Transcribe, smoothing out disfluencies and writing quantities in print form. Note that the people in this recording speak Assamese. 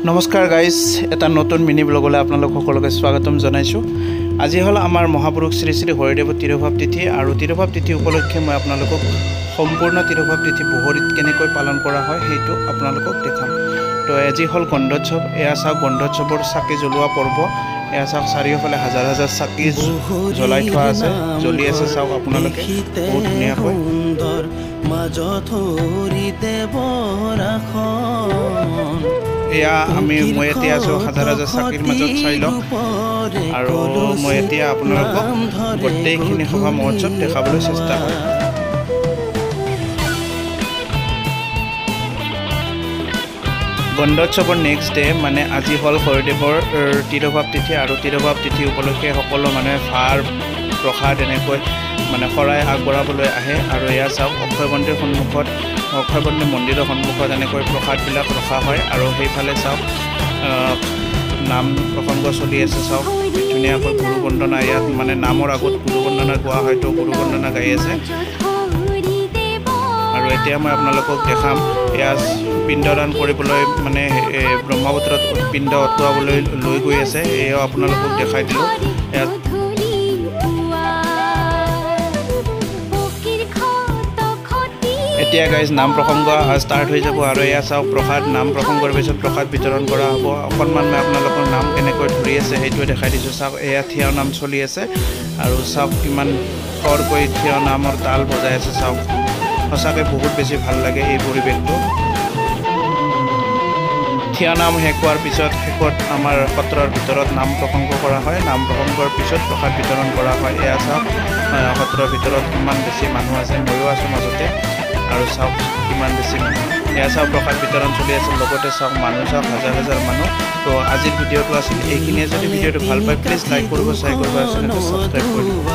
নমস্কাৰ গাইজ, এটা নতুন মিনি ব্লগলৈ আপোনালোক সকলোকে স্বাগতম জনাইছোঁ। আজি হ'ল আমাৰ মহাপুৰুষ শ্ৰী শ্ৰী হৰিদেৱৰ তিৰুভাৱ তিথি আৰু তিৰুভাৱ তিথি উপলক্ষে মই আপোনালোকক সম্পূৰ্ণ তিৰুভাৱ তিথি পোহৰিত কেনেকৈ পালন কৰা হয় সেইটো আপোনালোকক দেখাম। তো আজি হ'ল গন্ধোৎসৱ। এয়া চাওক গন্ধোৎসৱৰ চাকি জ্বলোৱা পৰ্ব। এয়া চাওক চাৰিওফালে হাজাৰ হাজাৰ চাকি জ্বলাই থোৱা আছে, জ্বলি আছে। চাওক আপোনালোকে বহুত ধুনীয়াকৈ। এয়া মই এতিয়া আছোঁ হাজাৰ হাজাৰ চাকিৰ মাজত, চাই লওক। আৰু মই এতিয়া আপোনালোকক গোটেইখিনি সভা মহোৎসৱ দেখাবলৈ চেষ্টা কৰিম। গন্ধোৎসৱৰ নেক্সট ডে মানে আজি হ'ল হৰিদেৱৰ তিৰুভাৱ তিথি আৰু তিৰুভাৱ তিথি উপলক্ষে সকলো মানুহে ভাৰ প্ৰসাদ এনেকৈ মানে শৰাই আগবঢ়াবলৈ আহে। আৰু এয়া চাওক অক্ষয় মন্দিৰৰ সন্মুখত, অক্ষয় মন্দিৰৰ সন্মুখত এনেকৈ প্ৰসাদবিলাক ৰখা হয়। আৰু সেইফালে চাওক নাম প্ৰসংগ চলি আছে। চাওক ধুনীয়াকৈ গুৰু বন্দনা, ইয়াত মানে নামৰ আগত গুৰু বন্দনা গোৱা হয়তো গুৰু বন্দনা গাই আছে। আৰু এতিয়া মই আপোনালোকক দেখাম এয়া পিণ্ডদান কৰিবলৈ মানে ব্ৰহ্মপুত্ৰত পিণ্ড অতোৱাবলৈ লৈ গৈ আছে। এয়াও আপোনালোকক দেখাই দিলোঁ। এতিয়া গাইজ নাম প্ৰসংগ ষ্টাৰ্ট হৈ যাব। আৰু এয়া চাওক প্ৰসাদ, নাম প্ৰসংগৰ পিছত প্ৰসাদ বিতৰণ কৰা হ'ব। অকণমান মই আপোনালোকৰ নাম কেনেকৈ ধৰি আছে সেইটোৱে দেখাই দিছোঁ। চাওক এয়া থিয় নাম চলি আছে আৰু চাওক কিমান খৰকৈ থিয় নামৰ তাল বজাই আছে। চাওক সঁচাকৈ বহুত বেছি ভাল লাগে এই পৰিৱেশটো। থিয় নাম শেষ হোৱাৰ পিছত শেষত আমাৰ সত্ৰৰ ভিতৰত নাম প্ৰসংগ কৰা হয়। নাম প্ৰসংগৰ পিছত প্ৰসাদ বিতৰণ কৰা হয়। এয়া চাওক সত্ৰৰ ভিতৰত কিমান বেছি মানুহ আছে, ময়ো আছোঁ মাজতে। আৰু চাওক কিমান বেছি মানুহ। এয়া চাওক প্ৰসাদ বিতৰণ চলি আছে, লগতে চাওক মানুহ চাওক হাজাৰ হাজাৰ মানুহ। তো আজিৰ ভিডিঅ'টো আছিল এইখিনিয়ে। যদি ভিডিঅ'টো ভাল পায় প্লিজ লাইক কৰিব, শ্বেয়াৰ কৰিব আৰু চেনেলটো ছাবস্ক্ৰাইব কৰিব।